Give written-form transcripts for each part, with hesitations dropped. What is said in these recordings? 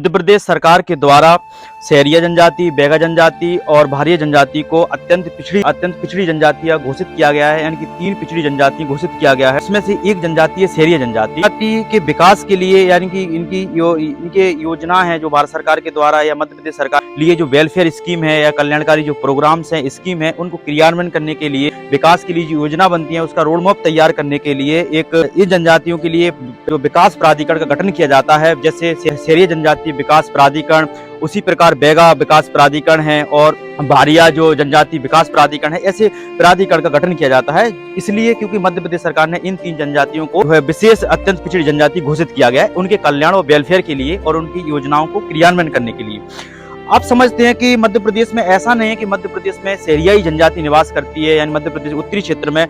मध्य प्रदेश सरकार के द्वारा सहरिया जनजाति, बैगा जनजाति और भारिया जनजाति को अत्यंत पिछड़ी जनजातियां घोषित किया गया है। यानी कि 3 पिछड़ी जनजाति घोषित किया गया है। इसमें से एक जनजाति है सहरिया जनजाति के विकास के लिए, यानी कि इनके योजना है जो भारत सरकार के द्वारा या मध्य प्रदेश सरकार लिए जो वेलफेयर स्कीम है या कल्याणकारी जो प्रोग्राम्स हैं, स्कीम है, उनको क्रियान्वयन करने के लिए, विकास के लिए जो योजना बनती है उसका रोड मैप तैयार करने के लिए इन जनजातियों के लिए जो विकास प्राधिकरण का गठन किया जाता है। जैसे सहरिया जनजाति विकास प्राधिकरण, उसी प्रकार बैगा विकास प्राधिकरण है और भारिया जो जनजाति विकास प्राधिकरण है, ऐसे प्राधिकरण का गठन किया जाता है। इसलिए क्योंकि मध्य प्रदेश सरकार ने इन 3 जनजातियों को विशेष अत्यंत पिछड़ी जनजाति घोषित किया गया है, उनके कल्याण और वेलफेयर के लिए और उनकी योजनाओं को क्रियान्वयन करने के लिए। आप समझते हैं कि मध्य प्रदेश में ऐसा नहीं है कि मध्य प्रदेश में सहरियाई जनजाति निवास करती है, यानी मध्य प्रदेश उत्तरी क्षेत्र में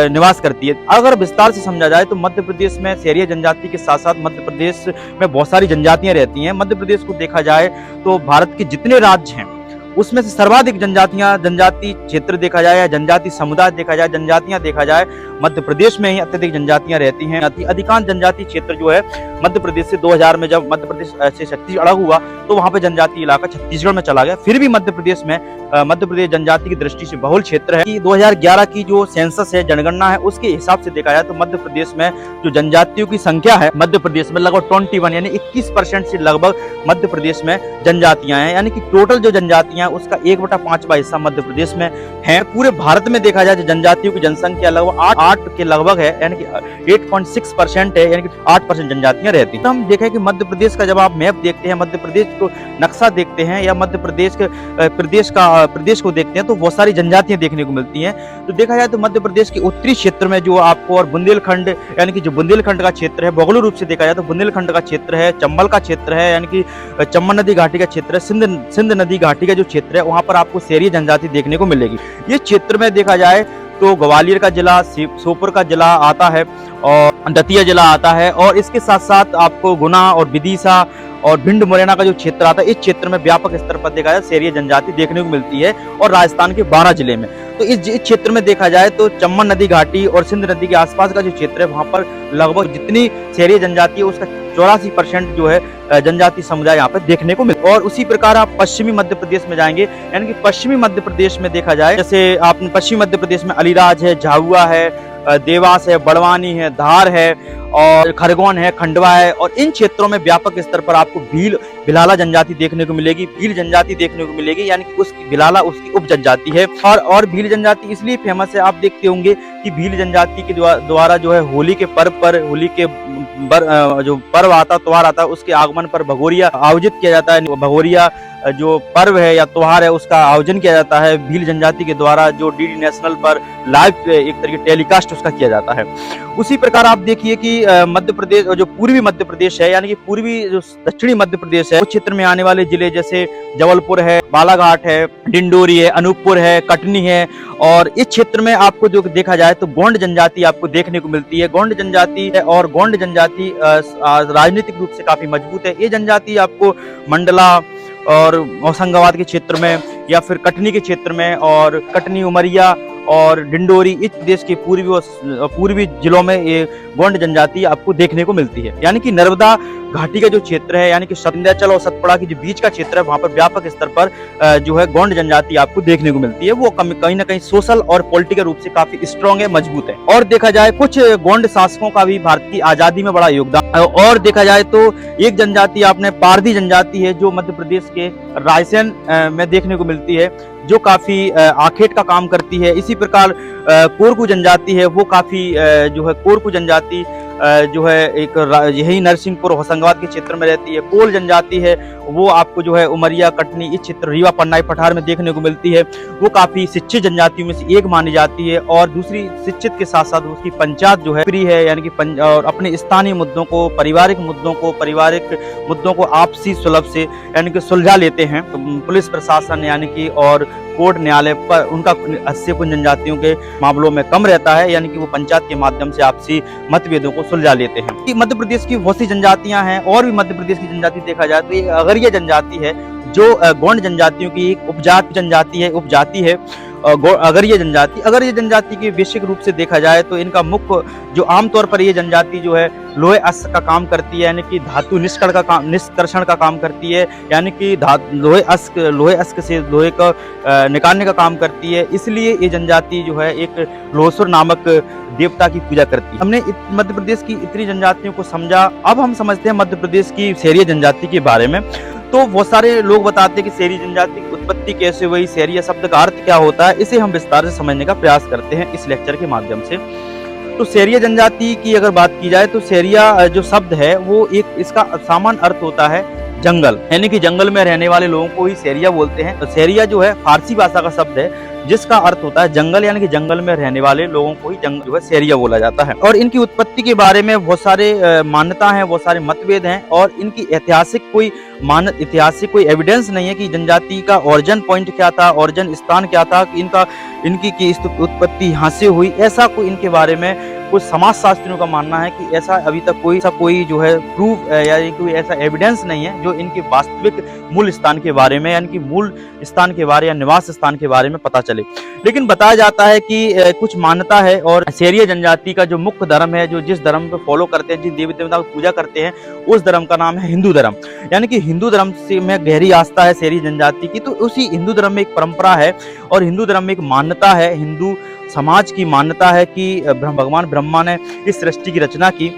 निवास करती है। अगर विस्तार से समझा जाए तो मध्य प्रदेश में सहरिया जनजाति के साथ साथ मध्य प्रदेश में बहुत सारी जनजातियां रहती हैं। मध्य प्रदेश को देखा जाए तो भारत के जितने राज्य हैं उसमें से सर्वाधिक जनजाति क्षेत्र देखा जाए या जनजाति समुदाय देखा जाए, जनजातियां देखा जाए, मध्य प्रदेश में ही अत्यधिक जनजातियां रहती हैं। अधिकांश जनजाति क्षेत्र जो है मध्य प्रदेश से 2000 में जब मध्य प्रदेश से छत्तीसगढ़ अलग हुआ तो वहां पे जनजाति इलाका छत्तीसगढ़ में चला गया। फिर भी मध्य प्रदेश जनजाति की दृष्टि से बहुल क्षेत्र है। 2011 की जो सेंसस है, जनगणना है, उसके हिसाब से देखा जाए तो मध्य प्रदेश में जो जनजातियों की संख्या है मध्य प्रदेश में लगभग 21 यानी 21% से लगभग मध्य प्रदेश में जनजातियां हैं। यानी कि टोटल जो जनजातियां उसका 1/5 हिस्सा मध्य प्रदेश में है। पूरे भारत में देखा जाए जनजातियों की जनसंख्या लगभग 8 के लगभग है, यानी कि 8.6% है, यानी कि 8% जनजातियां रहती हैं। तो हम देखें कि मध्य प्रदेश का जब आप मैप देखते हैं, मध्य प्रदेश को नक्शा देखते हैं या मध्य प्रदेश को देखते हैं तो बहुत सारी जनजातियां देखने को मिलती हैं। तो देखा जाए तो मध्य प्रदेश के उत्तरी क्षेत्र में जो आपको और बुंदेलखंड, यानी कि जो बुंदेलखंड का क्षेत्र है, भौगोलिक रूप से देखा जाए तो बुंदेलखंड का क्षेत्र है, चंबल का क्षेत्र है, यानी कि चंबल नदी घाटी का क्षेत्र है, सिंध नदी घाटी का जो क्षेत्र है वहां पर आपको सहरिया जनजाति देखने को मिलेगी। ये क्षेत्र में देखा जाए तो ग्वालियर का जिला, श्योपुर का जिला आता है और दतिया जिला आता है, और इसके साथ साथ आपको गुना और विदिशा और भिंड मुरैना का जो क्षेत्र आता है, इस क्षेत्र में व्यापक स्तर पर देखा जाए सहरिया जनजाति देखने को मिलती है। और राजस्थान के 12 जिले में तो इस क्षेत्र में देखा जाए तो चंबल नदी घाटी और सिंध नदी के आसपास का जो क्षेत्र है वहां पर लगभग जितनी सहरिया जनजाति है उसका 84% जो है जनजाति समुदाय यहाँ पे देखने को मिलता है। और उसी प्रकार आप पश्चिमी मध्य प्रदेश में जाएंगे, यानी कि पश्चिमी मध्य प्रदेश में देखा जाए, जैसे आपने पश्चिमी मध्य प्रदेश में अलीराज है, झाबुआ है, देवास है, बड़वानी है, धार है और खरगोन है, खंडवा है, और इन क्षेत्रों में व्यापक स्तर पर आपको भिलाला जनजाति देखने को मिलेगी, भील जनजाति देखने को मिलेगी, यानी कि उसकी भिलाला उसकी उप जनजाति है। और भील जनजाति इसलिए फेमस है, आप देखते होंगे कि भील जनजाति के द्वारा जो है होली के पर्व पर, होली के जो पर्व आता, त्योहार आता है, उसके आगमन पर भगोरिया आयोजित किया जाता है। भगोरिया जो पर्व है या त्योहार है उसका आयोजन किया जाता है भील जनजाति के द्वारा, जो डीडी नेशनल पर लाइव एक तरीके टेलीकास्ट उसका किया जाता है। उसी प्रकार आप देखिए कि मध्य प्रदेश जो पूर्वी मध्य प्रदेश है, यानी कि पूर्वी जो दक्षिणी मध्य प्रदेश है, उस क्षेत्र में आने वाले जिले जैसे जबलपुर है, बालाघाट है, डिंडोरी है, अनूपपुर है, कटनी है, और इस क्षेत्र में आपको जो देखा जाए तो गोंड जनजाति आपको देखने को मिलती है। गोंड जनजाति है और गोंड जनजाति राजनीतिक रूप से काफी मजबूत है। ये जनजाति आपको मंडला और होशंगाबाद के क्षेत्र में या फिर कटनी के क्षेत्र में, और कटनी, उमरिया और डिंडोरी, इस देश के पूर्वी जिलों में ये गोंड जनजाति आपको देखने को मिलती है। यानी कि नर्मदा घाटी का जो क्षेत्र है, यानी कि विंध्याचल और सतपुड़ा की जो बीच का क्षेत्र है, वहां पर व्यापक स्तर पर जो है गोंड जनजाति आपको देखने को मिलती है। वो कहीं ना कहीं सोशल और पॉलिटिकल रूप से काफी स्ट्रॉन्ग है, मजबूत है। और देखा जाए कुछ गोंड शासकों का भी भारत की आजादी में बड़ा योगदान। और देखा जाए तो एक जनजाति आपने पारधी जनजाति है जो मध्य प्रदेश के रायसेन में देखने को मिलती है, जो काफी आखेट का काम करती है। इसी प्रकार कोरकू जनजाति है, वो काफी जो है कोरकू जनजाति जो है एक यही नरसिंहपुर होशंगाबाद के क्षेत्र में रहती है। कोल जनजाति है, वो आपको जो है उमरिया, कटनी, इस क्षेत्र, रीवा, पन्नाई, पठार में देखने को मिलती है। वो काफी शिक्षित जनजातियों में से एक मानी जाती है, और दूसरी शिक्षित के साथ साथ उसकी पंचायत जो है फ्री है, यानी कि और अपने स्थानीय मुद्दों को, पारिवारिक मुद्दों को आपसी सुलभ से यानी कि सुलझा लेते हैं। तो पुलिस प्रशासन यानी कि और कोर्ट, न्यायालय पर उनका हस्तक्षेप जनजातियों के मामलों में कम रहता है, यानी कि वो पंचायत के माध्यम से आपसी मतभेदों को सुलझा लेते हैं। कि मध्य प्रदेश की बहुत सी जनजातियां हैं, और भी मध्य प्रदेश की जनजाति देखा जाए तो अगरिया जनजाति है जो गोंड जनजातियों की एक उपजाति है, अगरिया जनजाति की बेसिक रूप से देखा जाए तो इनका मुख्य जो आमतौर पर ये जनजाति जो है लोहे अश्क का काम करती है, यानी कि धातु निष्कर्षण का काम करती है, यानी कि लोहे अश्क से लोहे का निकालने का काम करती है। इसलिए ये जनजाति जो है एक लोहसुर नामक देवता की पूजा करती है। हमने मध्य प्रदेश की इतनी जनजातियों को समझा। अब हम समझते हैं मध्य प्रदेश की सेरिया जनजाति के बारे में। तो बहुत सारे लोग बताते हैं कि सेरिया जनजाति की उत्पत्ति कैसे हुई, सेरिया शब्द का अर्थ क्या होता है, इसे हम विस्तार से समझने का प्रयास करते हैं इस लेक्चर के माध्यम से। तो सेरिया जनजाति की अगर बात की जाए तो सेरिया जो शब्द है वो एक इसका सामान्य अर्थ होता है जंगल, यानी कि जंगल में रहने वाले लोगों को ही सेरिया बोलते हैं। तो सेरिया जो है फारसी भाषा का शब्द है जिसका अर्थ होता है जंगल, यानी कि जंगल में रहने वाले लोगों को ही जो है सेरिया बोला जाता है। और इनकी उत्पत्ति के बारे में बहुत सारे मान्यता हैं, बहुत सारे मतभेद हैं और इनकी ऐतिहासिक कोई एविडेंस नहीं है कि जनजाति का ओरिजिन पॉइंट क्या था, ओरिजिन स्थान क्या था, इनकी उत्पत्ति यहाँ से हुई, ऐसा कोई इनके बारे में कुछ समाजशास्त्रियों का मानना है कि ऐसा अभी तक कोई जो है प्रूफ या कोई ऐसा एविडेंस नहीं है जो इनके वास्तविक मूल स्थान के बारे में, यानी कि मूल स्थान के बारे या निवास स्थान के बारे में पता चले। लेकिन बताया जाता है कि कुछ मान्यता है और सेरिया जनजाति का जो मुख्य धर्म है, जो जिस धर्म को फॉलो करते हैं, जिस देवी देवता की पूजा करते हैं, उस धर्म का नाम है हिंदू धर्म। यानी कि हिंदू धर्म से में गहरी आस्था है सेरिया जनजाति की। तो उसी हिंदू धर्म में एक परंपरा है और हिंदू धर्म में एक मान्यता है, हिंदू समाज की मान्यता है कि भगवान ब्रह्मा ने इस सृष्टि की रचना की।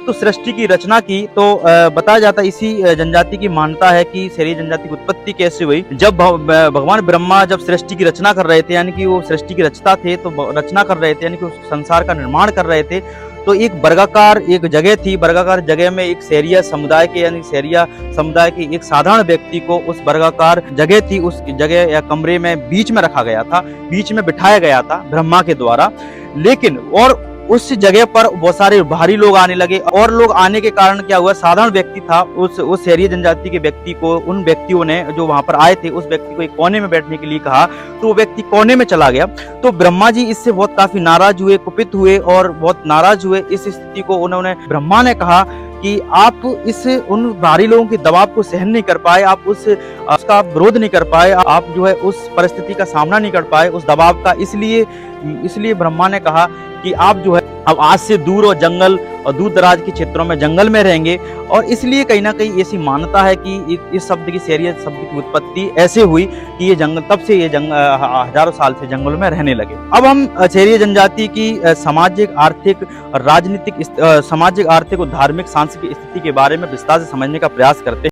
तो सृष्टि की रचना की तो बताया जाता है, इसी जनजाति की मान्यता है कि सेरिया जनजाति की उत्पत्ति कैसे हुई। जब भगवान ब्रह्मा जब सृष्टि की रचना कर रहे थे, यानी कि वो सृष्टि की रचता थे, तो रचना कर रहे थे, यानी कि उस संसार का निर्माण कर रहे थे, तो एक वर्गाकार एक जगह थी। वर्गाकार जगह में एक सेरिया समुदाय के, यानी सेरिया समुदाय के एक साधारण व्यक्ति को उस वर्गाकार जगह थी, उस जगह या कमरे में बीच में रखा गया था, बीच में बिठाया गया था ब्रह्मा के द्वारा। लेकिन और उस जगह पर बहुत सारे बाहरी लोग आने लगे और लोग आने के कारण क्या हुआ, साधारण व्यक्ति था, उस सेरिया जनजाति के व्यक्ति को उन व्यक्तियों ने जो वहां पर आए थे उस व्यक्ति को एक कोने में बैठने के लिए कहा, तो वो व्यक्ति कोने में चला गया। तो ब्रह्मा जी इससे बहुत काफी नाराज हुए, कुपित हुए और बहुत नाराज हुए। इस स्थिति को उन्होंने ब्रह्मा ने कहा कि आप उन बाहरी लोगों के दबाव को सहन नहीं कर पाए, आप उसका विरोध नहीं कर पाए, आप जो है उस परिस्थिति का सामना नहीं कर पाए, उस दबाव का। इसलिए ब्रह्मा ने कहा कि आप जो है अब आज से दूर और जंगल और दूर दराज के क्षेत्रों में जंगल में रहेंगे। और इसलिए कहीं ना कहीं ऐसी मान्यता है कि इस शब्द की सेरिया शब्द की उत्पत्ति ऐसे हुई कि ये जंगल, तब से ये हजारों साल से जंगलों में रहने लगे। अब हम सेरिया जनजाति की सामाजिक, आर्थिक, राजनीतिक, सामाजिक, आर्थिक और धार्मिक सांस्कृतिक स्थिति के बारे में विस्तार से समझने का प्रयास करते हैं।